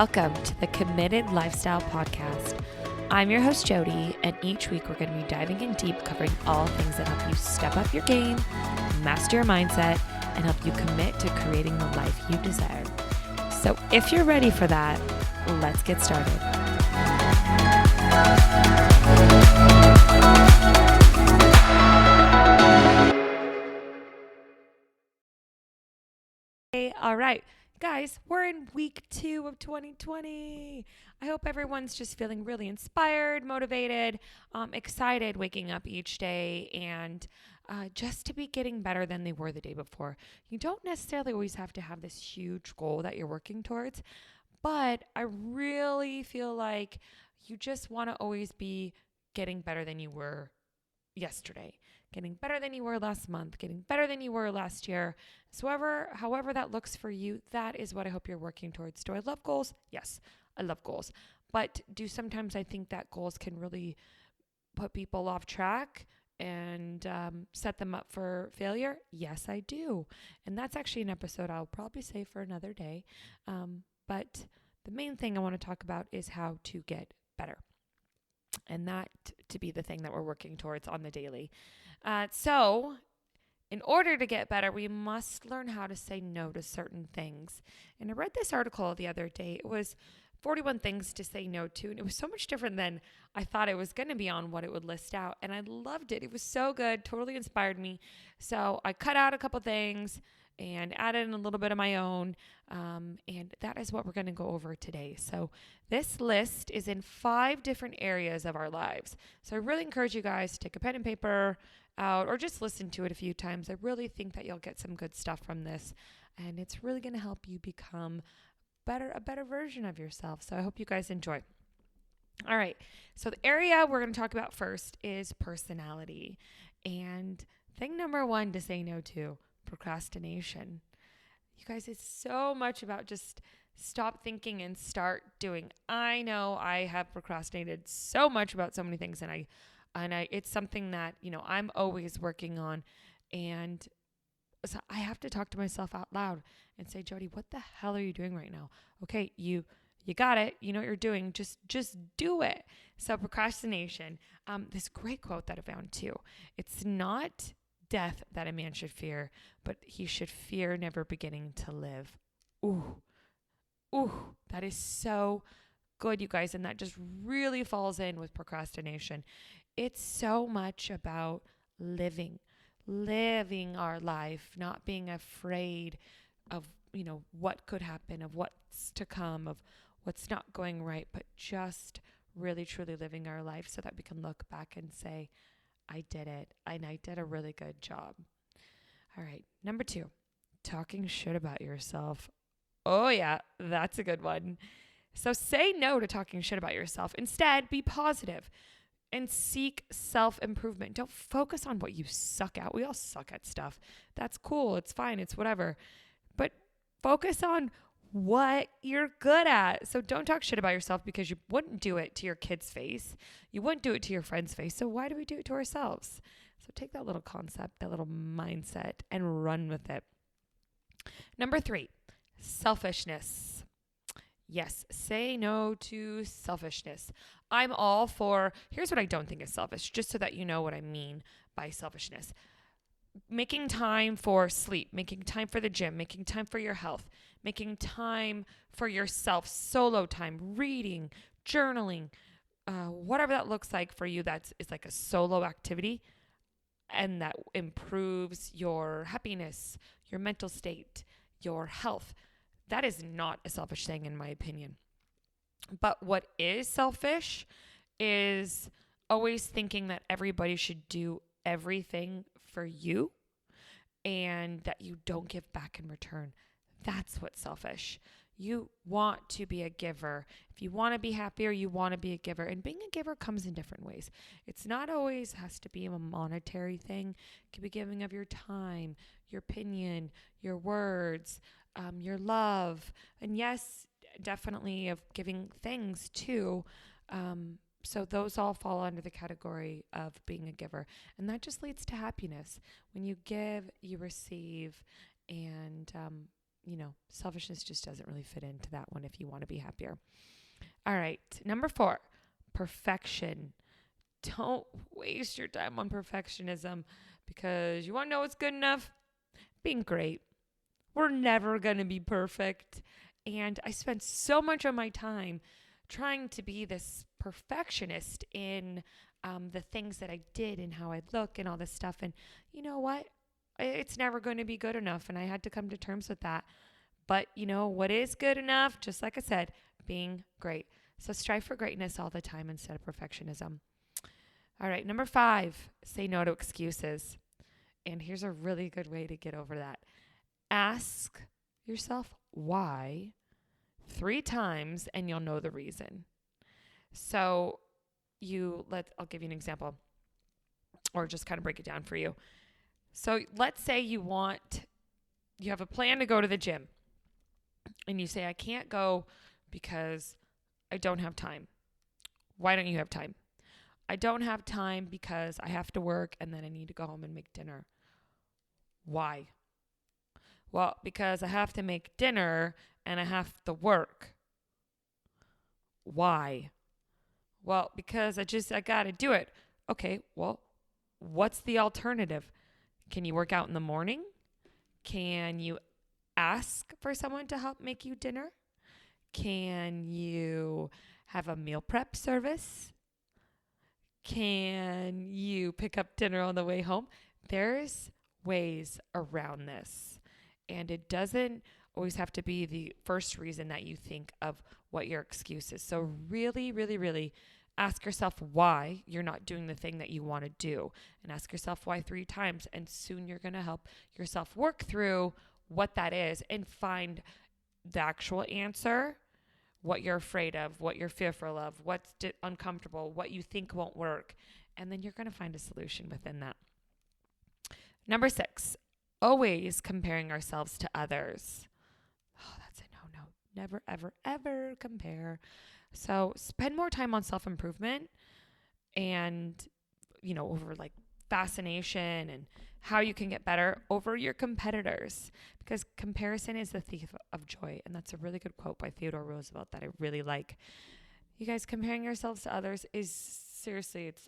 Welcome to the Committed Lifestyle Podcast. I'm your host, Jody, and each week we're going to be diving in deep, covering all things that help you step up your game, master your mindset, and help you commit to creating the life you desire. So if you're ready for that, let's get started. Hey, all right. Guys, we're in week 2 of 2020. I hope everyone's just feeling really inspired, motivated, excited waking up each day and just to be getting better than they were the day before. You don't necessarily always have to have this huge goal that you're working towards, but I really feel like you just want to always be getting better than you were yesterday, getting better than you were last month, getting better than you were last year. So however that looks for you, that is what I hope you're working towards. Do I love goals? Yes, I love goals. But sometimes I think that goals can really put people off track and set them up for failure? Yes, I do. And that's actually an episode I'll probably save for another day. But the main thing I want to talk about is how to get better. And that to be the thing that we're working towards on the daily. So in order to get better, we must learn how to say no to certain things. And I read this article the other day. It was 41 things to say no to. And it was so much different than I thought it was going to be on what it would list out. And I loved it. It was so good. Totally inspired me. So I cut out a couple things and added in a little bit of my own. And that is what we're going to go over today. So this list is in 5 different areas of our lives. So I really encourage you guys to take a pen and paper out or just listen to it a few times. I really think that you'll get some good stuff from this. And it's really going to help you become a better version of yourself. So I hope you guys enjoy. All right. So the area we're going to talk about first is personality. And thing number 1 to say no to: procrastination. You guys, it's so much about just stop thinking and start doing. I know I have procrastinated so much about so many things, and it's something that, I'm always working on. And so I have to talk to myself out loud and say, Jody, what the hell are you doing right now? Okay, you got it. You know what you're doing. Just do it. So procrastination. This great quote that I found too. It's not death that a man should fear, but he should fear never beginning to live. Ooh, that is so good, you guys. And that just really falls in with procrastination. It's so much about living our life, not being afraid of, what could happen, of what's to come, of what's not going right, but just really, truly living our life so that we can look back and say, I did it, and I did a really good job. All right, number 2, talking shit about yourself. Oh yeah, that's a good one. So say no to talking shit about yourself. Instead, be positive and seek self-improvement. Don't focus on what you suck at. We all suck at stuff. That's cool. It's fine. It's whatever. But focus on what you're good at. So don't talk shit about yourself, because you wouldn't do it to your kid's face. You wouldn't do it to your friend's face. So why do we do it to ourselves? So take that little concept, that little mindset, and run with it. Number 3, selfishness. Yes, say no to selfishness. I'm all for, here's what I don't think is selfish, just so that you know what I mean by selfishness. Making time for sleep, making time for the gym, making time for your health, making time for yourself, solo time, reading, journaling, whatever that looks like for you, is like a solo activity, and that improves your happiness, your mental state, your health. That is not a selfish thing, in my opinion. But what is selfish is always thinking that everybody should do everything for you and that you don't give back in return. That's what's selfish. You want to be a giver. If you want to be happier, you want to be a giver. And being a giver comes in different ways. It's not always has to be a monetary thing. It can be giving of your time, your opinion, your words, your love. And yes, definitely of giving things too. So those all fall under the category of being a giver. And that just leads to happiness. When you give, you receive. And selfishness just doesn't really fit into that one if you want to be happier. All right. Number 4, perfection. Don't waste your time on perfectionism because you want to know what's good enough? Being great. We're never going to be perfect. And I spent so much of my time trying to be this perfectionist in the things that I did and how I look and all this stuff. And you know what? It's never going to be good enough. And I had to come to terms with that. But what is good enough? Just like I said, being great. So strive for greatness all the time instead of perfectionism. All right. Number 5, say no to excuses. And here's a really good way to get over that. Ask yourself why 3 times and you'll know the reason. So I'll give you an example or just kind of break it down for you. So let's say you have a plan to go to the gym and you say, I can't go because I don't have time. Why don't you have time? I don't have time because I have to work and then I need to go home and make dinner. Why? Well, because I have to make dinner and I have to work. Why? Well, because I got to do it. Okay, well, what's the alternative? Can you work out in the morning? Can you ask for someone to help make you dinner? Can you have a meal prep service? Can you pick up dinner on the way home? There's ways around this. And it doesn't always have to be the first reason that you think of what your excuse is. So really, really, really ask yourself why you're not doing the thing that you want to do. And ask yourself why 3 times. And soon you're going to help yourself work through what that is and find the actual answer, what you're afraid of, what you're fearful of, what's uncomfortable, what you think won't work. And then you're going to find a solution within that. Number 6, always comparing ourselves to others. Oh, that's a no. Never, ever, ever compare. So spend more time on self-improvement and, over like fascination and how you can get better over your competitors, because comparison is the thief of joy. And that's a really good quote by Theodore Roosevelt that I really like. You guys, comparing yourselves to others is seriously, it's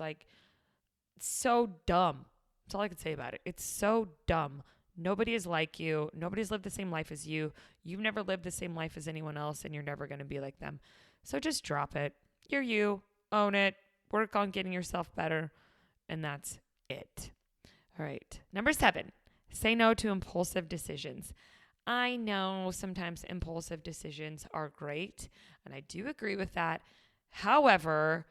so dumb. That's all I can say about it. It's so dumb. Nobody is like you. Nobody's lived the same life as you. You've never lived the same life as anyone else, and you're never going to be like them. So just drop it. You're you. Own it. Work on getting yourself better. And that's it. All right. Number 7, say no to impulsive decisions. I know sometimes impulsive decisions are great, and I do agree with that. However,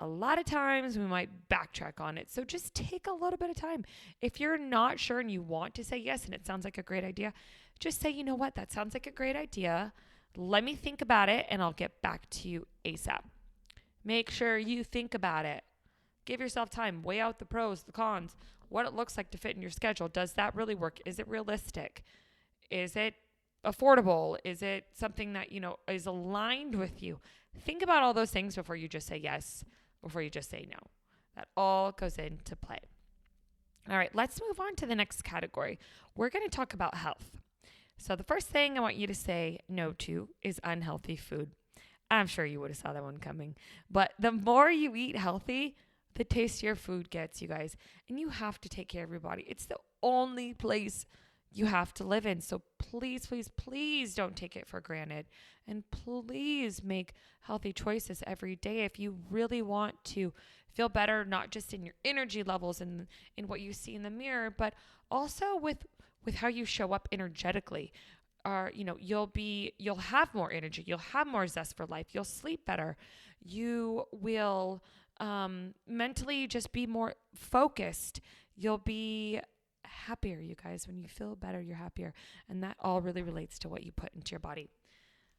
a lot of times we might backtrack on it. So just take a little bit of time. If you're not sure and you want to say yes and it sounds like a great idea, just say, you know what, that sounds like a great idea. Let me think about it and I'll get back to you ASAP. Make sure you think about it. Give yourself time. Weigh out the pros, the cons, what it looks like to fit in your schedule. Does that really work? Is it realistic? Is it affordable? Is it something that, is aligned with you? Think about all those things before you just say yes, before you just say no. That all goes into play. All right, let's move on to the next category. We're going to talk about health. So the first thing I want you to say no to is unhealthy food. I'm sure you would have saw that one coming. But the more you eat healthy, the tastier food gets, you guys. And you have to take care of your body. It's the only place you have to live in. So please, please, please don't take it for granted. And please make healthy choices every day if you really want to feel better, not just in your energy levels and in what you see in the mirror, but also with how you show up energetically. You'll have more energy. You'll have more zest for life. You'll sleep better. You will mentally just be more focused. You'll be happier, you guys. When you feel better, you're happier. And that all really relates to what you put into your body.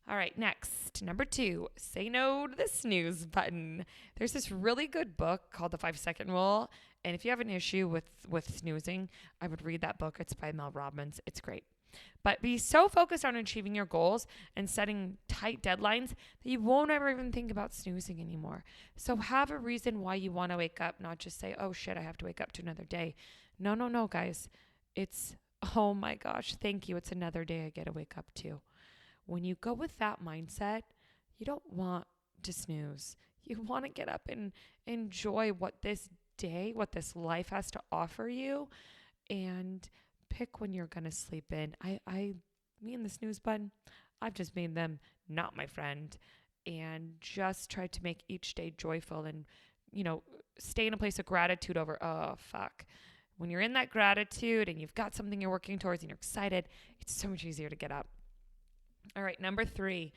All right, next, number 2, say no to the snooze button. There's this really good book called The 5-Second Rule. And if you have an issue with snoozing, I would read that book. It's by Mel Robbins. It's great. But be so focused on achieving your goals and setting tight deadlines that you won't ever even think about snoozing anymore. So have a reason why you want to wake up, not just say, oh shit, I have to wake up to another day. No, guys. It's oh my gosh, thank you. It's another day I get to wake up to. When you go with that mindset, you don't want to snooze. You want to get up and enjoy what this day, what this life has to offer you, and pick when you're going to sleep in. Me and the snooze button, I've just made them not my friend and just tried to make each day joyful and, stay in a place of gratitude over, oh, fuck. When you're in that gratitude and you've got something you're working towards and you're excited, it's so much easier to get up. All right, number 3.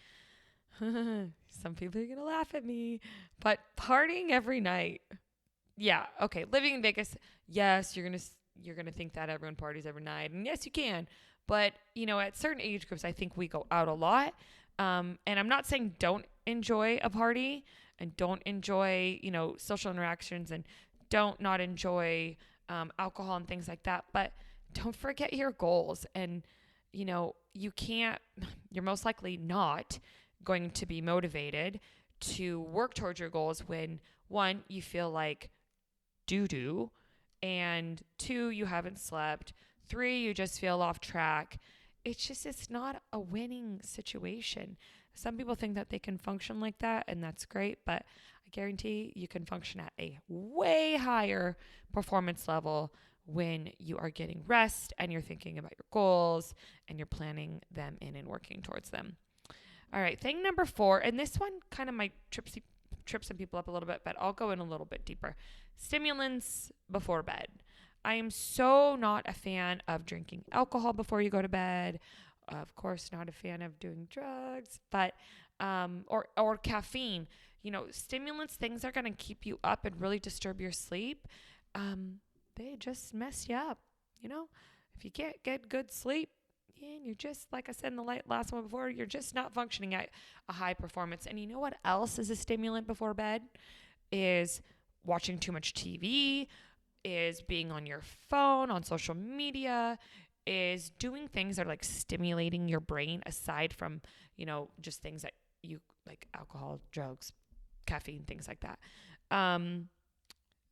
Some people are going to laugh at me, but partying every night. Yeah, okay. Living in Vegas, yes, you're going to think that everyone parties every night. And yes, you can. But, at certain age groups, I think we go out a lot. And I'm not saying don't enjoy a party and don't enjoy, social interactions and don't not enjoy alcohol and things like that. But don't forget your goals. And, you're most likely not going to be motivated to work towards your goals when, 1, you feel like doo-doo, and 2, you haven't slept, 3, you just feel off track. It's not a winning situation. Some people think that they can function like that, and that's great, but I guarantee you can function at a way higher performance level when you are getting rest and you're thinking about your goals and you're planning them in and working towards them. All right, thing number 4, and this one kind of might trip some people up a little bit, but I'll go in a little bit deeper. Stimulants before bed. I am so not a fan of drinking alcohol before you go to bed. Of course, not a fan of doing drugs, but or caffeine. Stimulants, things are going to keep you up and really disturb your sleep. They just mess you up. If you can't get good sleep, and you're just, like I said in the last one before, you're just not functioning at a high performance. And you know what else is a stimulant before bed? Is watching too much TV, is being on your phone, on social media, is doing things that are like stimulating your brain aside from, just things that you like alcohol, drugs, caffeine, things like that.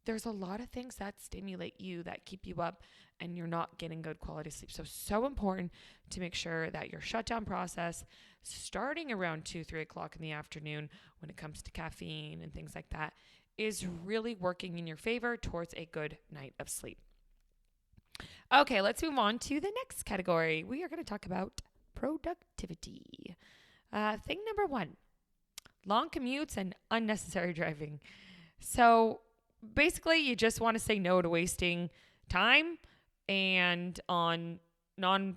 There's a lot of things that stimulate you, that keep you up, and you're not getting good quality sleep. So important to make sure that your shutdown process, starting around 2-3 o'clock in the afternoon when it comes to caffeine and things like that, is really working in your favor towards a good night of sleep. Okay, let's move on to the next category. We are going to talk about productivity. Thing number 1, long commutes and unnecessary driving. So basically, you just want to say no to wasting time and on non-income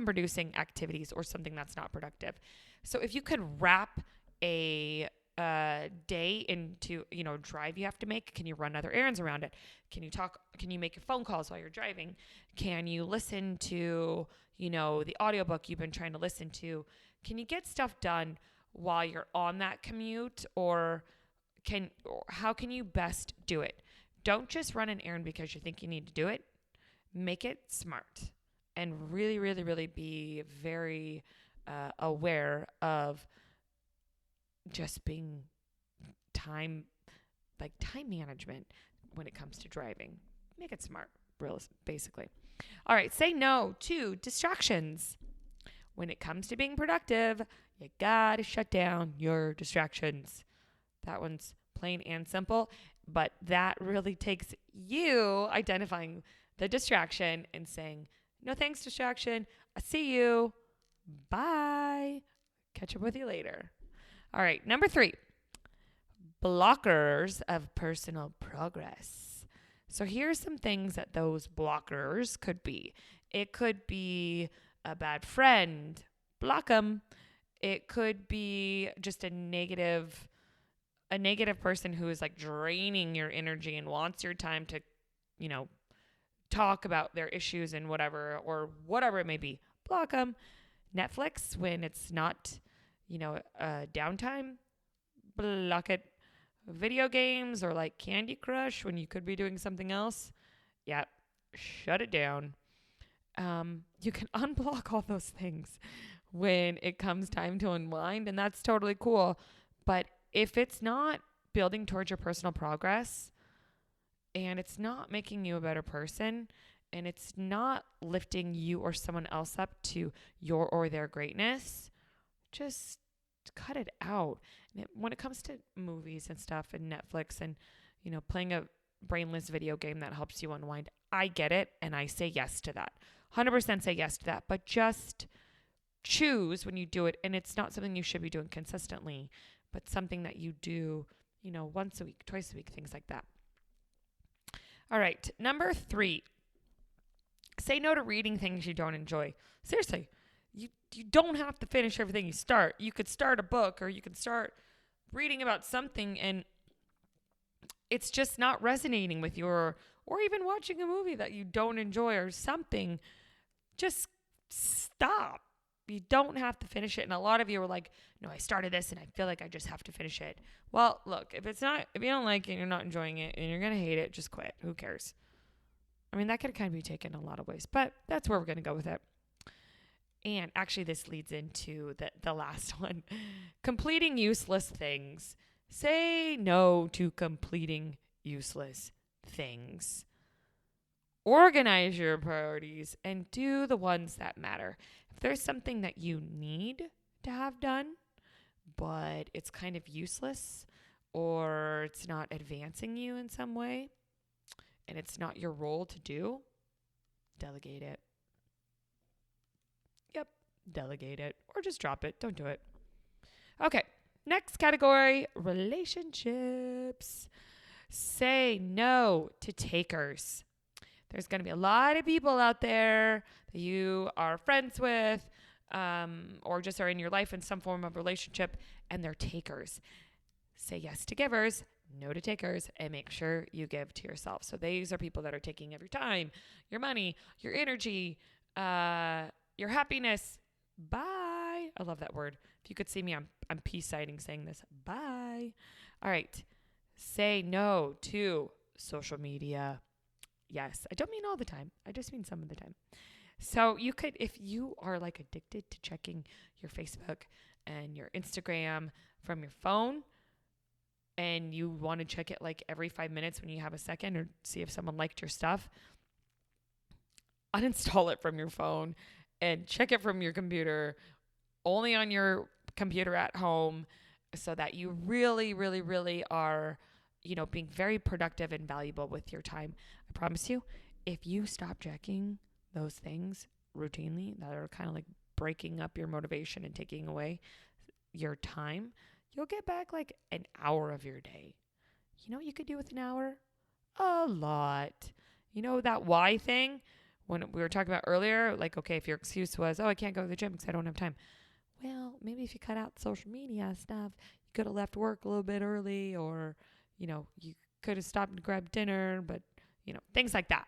producing activities or something that's not productive. So if you could wrap a day into, drive you have to make, can you run other errands around it? Can you make your phone calls while you're driving? Can you listen to, the audiobook you've been trying to listen to? Can you get stuff done while you're on that commute, or how can you best do it? Don't just run an errand because you think you need to do it. Make it smart and really, really, really be very aware of just being time management when it comes to driving. Make it smart, basically. All right, say no to distractions. When it comes to being productive, you gotta shut down your distractions. That one's plain and simple, but that really takes you identifying the distraction and saying, no thanks, distraction. I see you. Bye. Catch up with you later. All right, number 3, blockers of personal progress. So here's some things that those blockers could be. It could be a bad friend. Block them. It could be just a negative person who is like draining your energy and wants your time to, talk about their issues and whatever it may be. Block them. Netflix, when it's not, downtime, block it. Video games or like Candy Crush when you could be doing something else, shut it down. You can unblock all those things when it comes time to unwind, and that's totally cool. But if it's not building towards your personal progress and it's not making you a better person, and it's not lifting you or someone else up to your or their greatness, just cut it out. And when it comes to movies and stuff and Netflix and, playing a brainless video game that helps you unwind, I get it. And I say yes to that. 100% say yes to that. But just choose when you do it. And it's not something you should be doing consistently, but something that you do, once a week, twice a week, things like that. All right. Number 3, say no to reading things you don't enjoy. Seriously, you don't have to finish everything you start. You could start a book or you could start reading about something and it's just not resonating with you, or even watching a movie that you don't enjoy or something. Just stop. You don't have to finish it. And a lot of you are like, no, I started this and I feel like I just have to finish it. Well, look, if you don't like it, you're not enjoying it and you're going to hate it, just quit. Who cares? I mean, that could kind of be taken a lot of ways, but that's where we're going to go with it. And actually, this leads into the last one. Completing useless things. Say no to completing useless things. Organize your priorities and do the ones that matter. If there's something that you need to have done, but it's kind of useless or it's not advancing you in some way and it's not your role to do, delegate it. Yep, delegate it or just drop it. Don't do it. Okay, next category, relationships. Say no to takers. There's going to be a lot of people out there that you are friends with or just are in your life in some form of relationship, and they're takers. Say yes to givers, no to takers, and make sure you give to yourself. So these are people that are taking of your time, your money, your energy, your happiness. Bye. I love that word. If you could see me, I'm peace-signing saying this. Bye. All right. Say no to social media. Yes, I don't mean all the time. I just mean some of the time. So you could, if you are like addicted to checking your Facebook and your Instagram from your phone, and you want to check it like every 5 minutes when you have a second or see if someone liked your stuff, uninstall it from your phone and check it from your computer, only on your computer at home, so that you really, really, really are, being very productive and valuable with your time. I promise you, if you stop checking those things routinely that are kind of like breaking up your motivation and taking away your time, you'll get back like an hour of your day. You know what you could do with an hour? A lot. That why thing when we were talking about earlier, like, okay, if your excuse was, oh, I can't go to the gym because I don't have time. Well, maybe if you cut out social media stuff, you could have left work a little bit early, or, you could have stopped and grabbed dinner, but, things like that.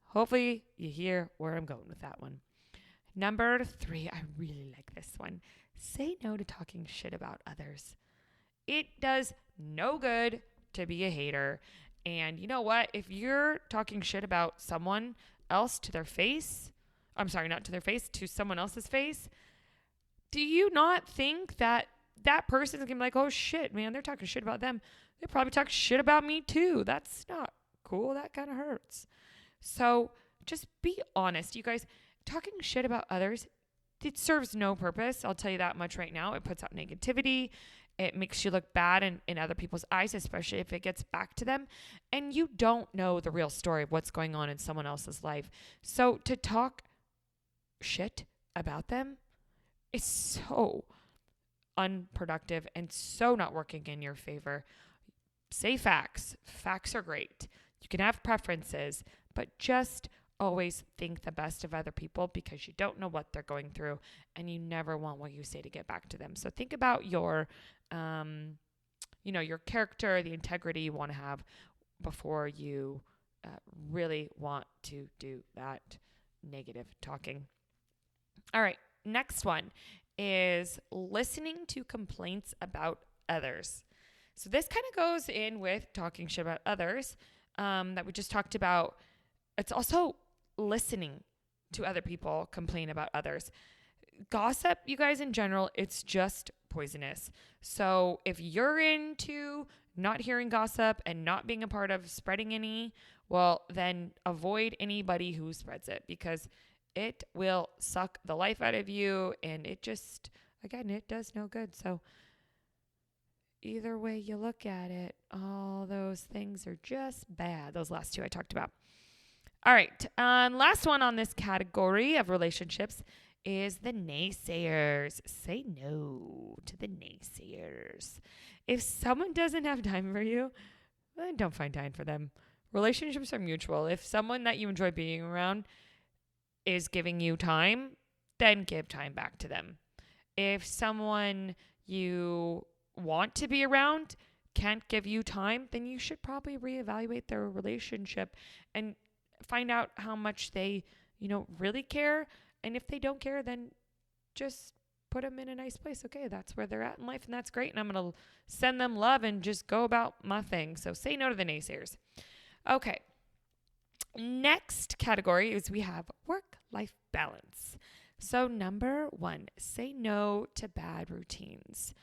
Hopefully you hear where I'm going with that one. Number 3, I really like this one. Say no to talking shit about others. It does no good to be a hater. And you know what? If you're talking shit about someone else to their face, not to their face, to someone else's face, do you not think that that person is going to be like, oh shit, man, they're talking shit about them. They probably talk shit about me too. That's not cool. That kind of hurts. So just be honest, you guys. Talking shit about others, it serves no purpose. I'll tell you that much right now. It puts out negativity. It makes you look bad in other people's eyes, especially if it gets back to them. And you don't know the real story of what's going on in someone else's life. So to talk shit about them is so unproductive and so not working in your favor. Say facts. Facts are great. You can have preferences, but just always think the best of other people, because you don't know what they're going through and you never want what you say to get back to them. So think about your character, the integrity you want to have before you really want to do that negative talking. All right. Next one is listening to complaints about others. So this kind of goes in with talking shit about others that we just talked about. It's also listening to other people complain about others. Gossip, you guys, in general, it's just poisonous. So if you're into not hearing gossip and not being a part of spreading any, well, then avoid anybody who spreads it, because it will suck the life out of you, and it just, again, it does no good. So either way you look at it, all those things are just bad. Those last two I talked about. All right. Last one on this category of relationships is the naysayers. Say no to the naysayers. If someone doesn't have time for you, then don't find time for them. Relationships are mutual. If someone that you enjoy being around is giving you time, then give time back to them. If someone you want to be around can't give you time, then you should probably reevaluate their relationship and find out how much they, really care. And if they don't care, then just put them in a nice place. Okay, that's where they're at in life, and that's great. And I'm going to send them love and just go about my thing. So say no to the naysayers. Okay. Next category is we have work-life balance. So number 1, say no to bad routines.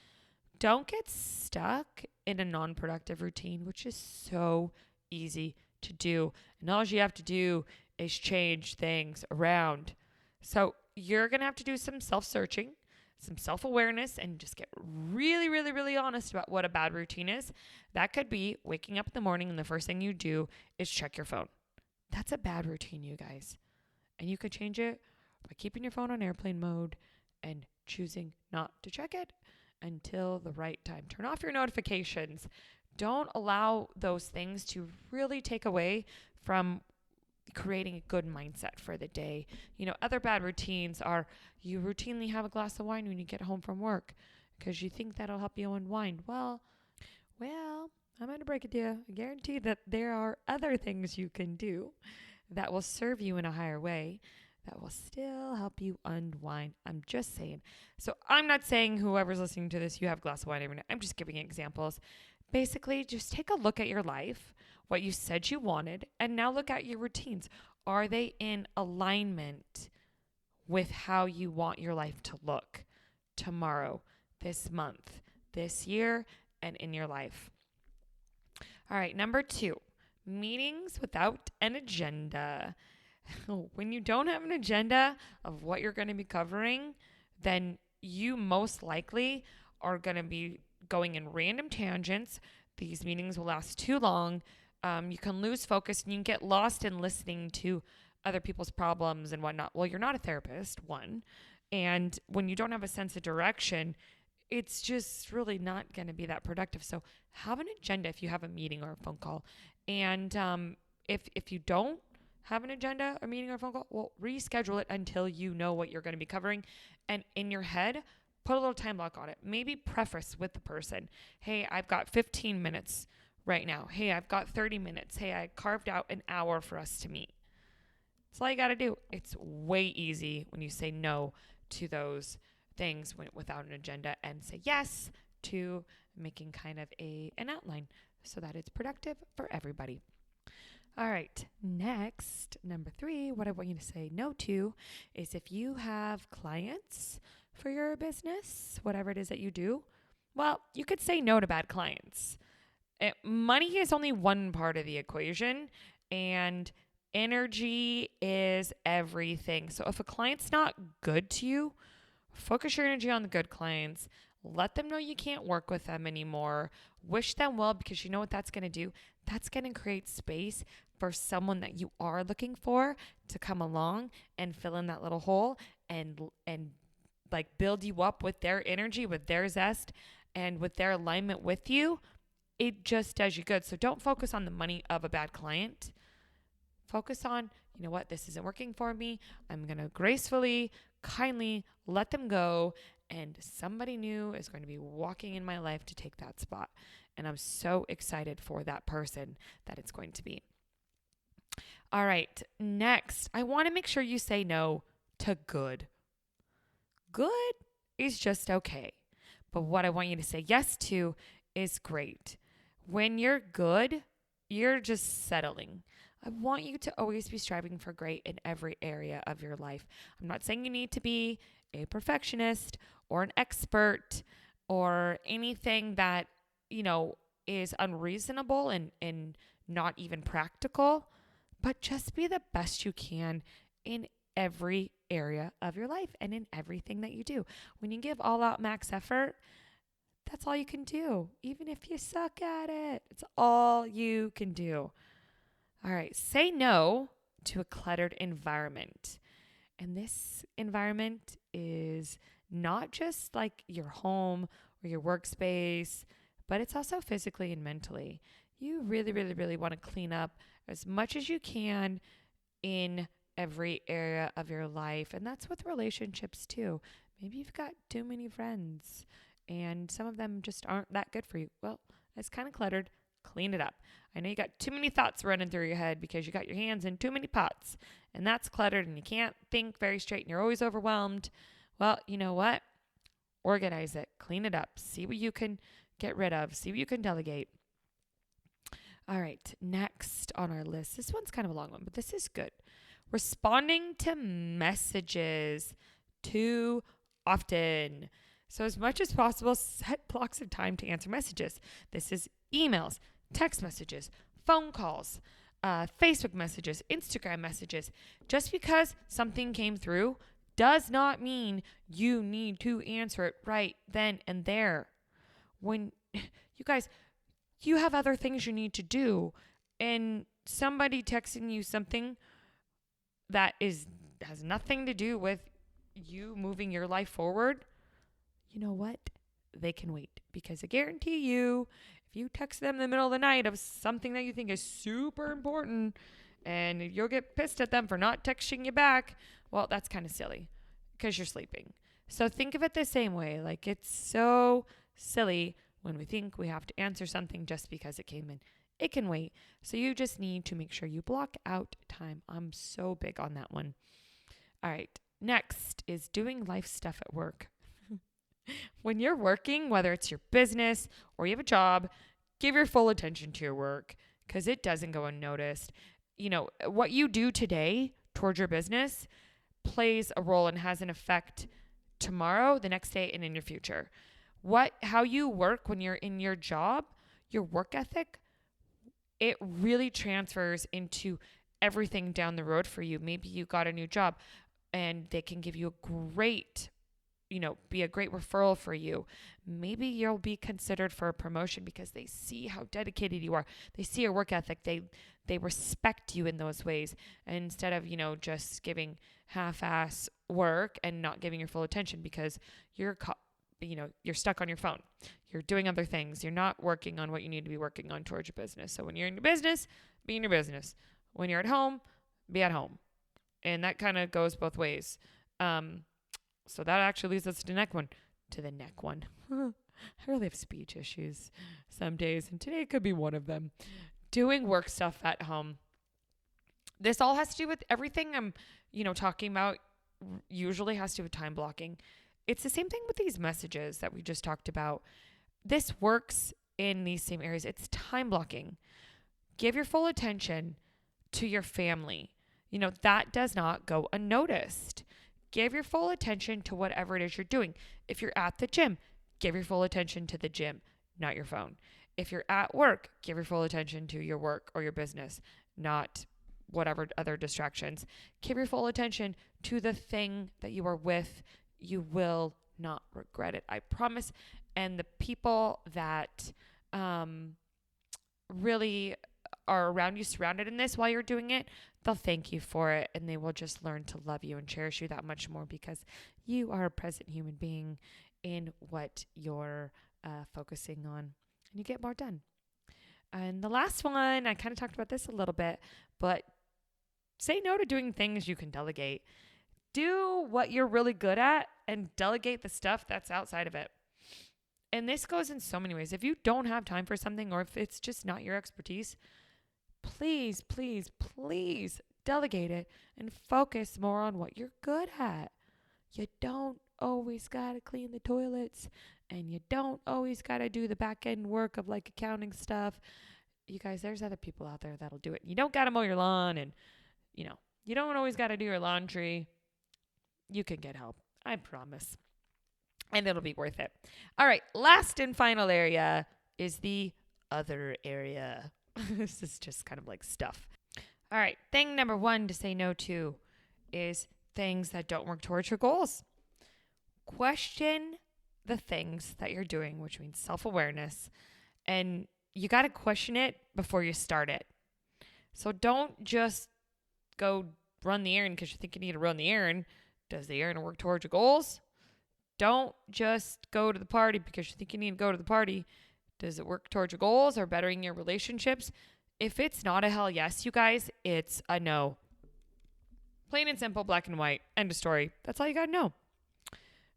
Don't get stuck in a non-productive routine, which is so easy to do. And all you have to do is change things around. So you're going to have to do some self-searching, some self-awareness, and just get really, really, really honest about what a bad routine is. That could be waking up in the morning and the first thing you do is check your phone. That's a bad routine, you guys. And you could change it by keeping your phone on airplane mode and choosing not to check it until the right time. Turn off your notifications. Don't allow those things to really take away from creating a good mindset for the day. Other bad routines are you routinely have a glass of wine when you get home from work because you think that'll help you unwind. Well, I'm going to break it to you. I guarantee that there are other things you can do that will serve you in a higher way that will still help you unwind. I'm just saying. So I'm not saying whoever's listening to this, you have a glass of wine every night. I'm just giving examples. Basically, just take a look at your life, what you said you wanted, and now look at your routines. Are they in alignment with how you want your life to look tomorrow, this month, this year, and in your life? All right, number 2, meetings without an agenda. When you don't have an agenda of what you're going to be covering, then you most likely are going to be going in random tangents. These meetings will last too long. You can lose focus and you can get lost in listening to other people's problems and whatnot. Well, you're not a therapist, one. And when you don't have a sense of direction, it's just really not going to be that productive. So have an agenda if you have a meeting or a phone call. And if you don't have an agenda, a meeting, or a phone call, well, reschedule it until you know what you're going to be covering. And in your head, put a little time block on it. Maybe preface with the person. Hey, I've got 15 minutes right now. Hey, I've got 30 minutes. Hey, I carved out an hour for us to meet. That's all you got to do. It's way easy when you say no to those things without an agenda and say yes to making kind of an outline so that it's productive for everybody. All right, next, number 3, what I want you to say no to is if you have clients for your business, whatever it is that you do, well, you could say no to bad clients. Money is only one part of the equation, and energy is everything. So if a client's not good to you, focus your energy on the good clients. Let them know you can't work with them anymore. Wish them well, because you know what that's going to do? That's going to create space for someone that you are looking for to come along and fill in that little hole and like build you up with their energy, with their zest, and with their alignment with you. It just does you good. So don't focus on the money of a bad client. Focus on, you know what, this isn't working for me. I'm going to gracefully, kindly let them go, and somebody new is going to be walking in my life to take that spot. And I'm so excited for that person that it's going to be. All right, next, I want to make sure you say no to good. Good is just okay. But what I want you to say yes to is great. When you're good, you're just settling. I want you to always be striving for great in every area of your life. I'm not saying you need to be a perfectionist or an expert or anything that, is unreasonable and not even practical. but just be the best you can in every area of your life and in everything that you do. When you give all out max effort, that's all you can do. Even if you suck at it, it's all you can do. All right, say no to a cluttered environment. And this environment is not just like your home or your workspace, but it's also physically and mentally. You really, really, really want to clean up as much as you can in every area of your life. And that's with relationships too. Maybe you've got too many friends and some of them just aren't that good for you. Well, it's kind of cluttered. Clean it up. I know you got too many thoughts running through your head because you got your hands in too many pots, and that's cluttered and you can't think very straight and you're always overwhelmed. Well, you know what? Organize it, clean it up, see what you can get rid of, see what you can delegate. All right, next on our list. This one's kind of a long one, but this is good. Responding to messages too often. So as much as possible, set blocks of time to answer messages. This is emails, text messages, phone calls, Facebook messages, Instagram messages. Just because something came through does not mean you need to answer it right then and there. When you guys, you have other things you need to do, and somebody texting you something that has nothing to do with you moving your life forward, you know what? They can wait, because I guarantee you, if you text them in the middle of the night of something that you think is super important and you'll get pissed at them for not texting you back, well, that's kind of silly because you're sleeping. So think of it the same way. Like, it's so silly when we think we have to answer something just because it came in. It can wait. So you just need to make sure you block out time. I'm so big on that one. All right. Next is doing life stuff at work. When you're working, whether it's your business or you have a job, give your full attention to your work, because it doesn't go unnoticed. You know, what you do today towards your business plays a role and has an effect tomorrow, the next day, and in your future. How you work when you're in your job, your work ethic, it really transfers into everything down the road for you. Maybe you got a new job and they can give you a great, be a great referral for you. Maybe you'll be considered for a promotion because they see how dedicated you are. They see your work ethic. They respect you in those ways. And instead of, just giving half-ass work and not giving your full attention because you're stuck on your phone. You're doing other things. You're not working on what you need to be working on towards your business. So when you're in your business, be in your business. When you're at home, be at home. And that kind of goes both ways. So that actually leads us to the next one. I really have speech issues some days, and today could be one of them. Doing work stuff at home. This all has to do with everything I'm, talking about, usually has to do with time blocking. It's the same thing with these messages that we just talked about. This works in these same areas. It's time blocking. Give your full attention to your family. That does not go unnoticed. Give your full attention to whatever it is you're doing. If you're at the gym, give your full attention to the gym, not your phone. If you're at work, give your full attention to your work or your business, not whatever other distractions. Give your full attention to the thing that you are with. You will not regret it, I promise. And the people that really are around you, surrounded in this while you're doing it, they'll thank you for it, and they will just learn to love you and cherish you that much more because you are a present human being in what you're focusing on, and you get more done. And the last one, I kind of talked about this a little bit, but say no to doing things you can delegate. Do what you're really good at and delegate the stuff that's outside of it. And this goes in so many ways. If you don't have time for something, or if it's just not your expertise, please, please, please delegate it and focus more on what you're good at. You don't always got to clean the toilets, and you don't always got to do the back end work of like accounting stuff. You guys, there's other people out there that'll do it. You don't got to mow your lawn, and you don't always got to do your laundry. You can get help, I promise. And it'll be worth it. All right, last and final area is the other area. This is just kind of like stuff. All right. Thing number one to say no to is things that don't work towards your goals. Question the things that you're doing, which means self-awareness. And you got to question it before you start it. So don't just go run the errand because you think you need to run the errand. Does the errand work towards your goals? Don't just go to the party because you think you need to go to the party. Does it work towards your goals or bettering your relationships? If it's not a hell yes, you guys, it's a no. Plain and simple, black and white. End of story. That's all you got to know.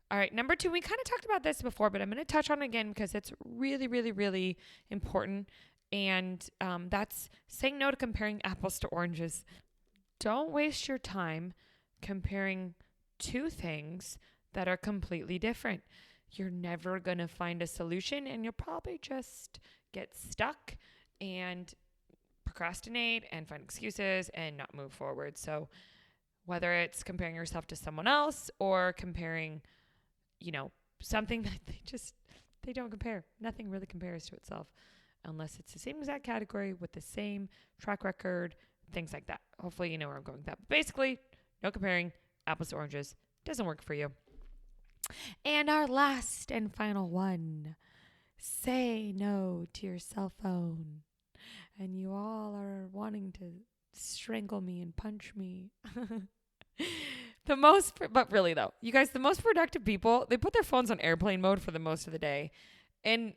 All right, number two, we kind of talked about this before, but I'm going to touch on it again because it's really, really, really important. And that's saying no to comparing apples to oranges. Don't waste your time comparing two things that are completely different. You're never going to find a solution, and you'll probably just get stuck and procrastinate and find excuses and not move forward. So whether it's comparing yourself to someone else or comparing, something that they don't compare. Nothing really compares to itself unless it's the same exact category with the same track record, things like that. Hopefully you know where I'm going with that. But basically, no comparing apples to oranges. Doesn't work for you. And our last and final one, say no to your cell phone. And you all are wanting to strangle me and punch me. But really though, you guys, the most productive people, they put their phones on airplane mode for the most of the day. And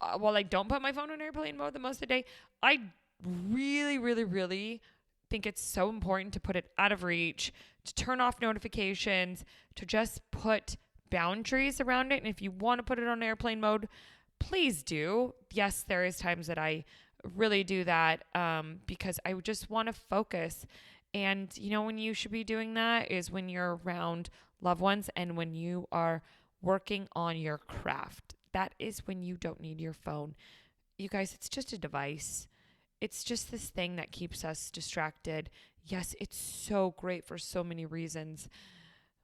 while I don't put my phone on airplane mode the most of the day, I really, really, really think it's so important to put it out of reach, to turn off notifications, to just put boundaries around it. And if you want to put it on airplane mode, please do. Yes, there is times that I really do that because I just want to focus. And when you should be doing that is when you're around loved ones and when you are working on your craft. That is when you don't need your phone. You guys, it's just a device. It's just this thing that keeps us distracted. Yes, it's so great for so many reasons,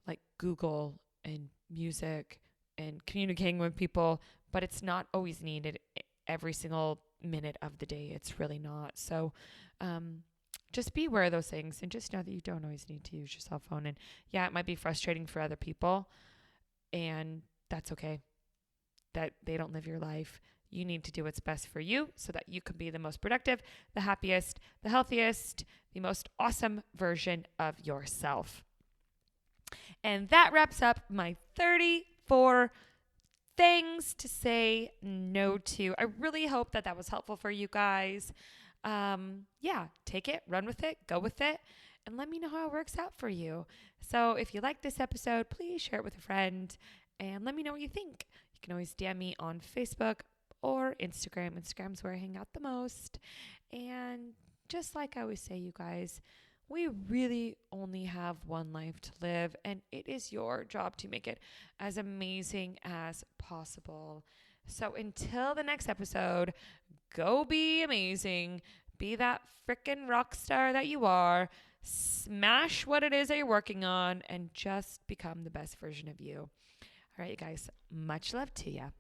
like Google and music and communicating with people, but it's not always needed every single minute of the day. It's really not. So just be aware of those things and just know that you don't always need to use your cell phone. And yeah, it might be frustrating for other people, and that's okay. That they don't live your life. You need to do what's best for you so that you can be the most productive, the happiest, the healthiest, the most awesome version of yourself. And that wraps up my 34 things to say no to. I really hope that was helpful for you guys. Take it, run with it, go with it, and let me know how it works out for you. So if you like this episode, please share it with a friend and let me know what you think. You can always DM me on Facebook or Instagram. Instagram's where I hang out the most. And just like I always say, you guys, we really only have one life to live, and it is your job to make it as amazing as possible. So until the next episode, go be amazing. Be that freaking rock star that you are. Smash what it is that you're working on and just become the best version of you. All right, you guys, much love to you.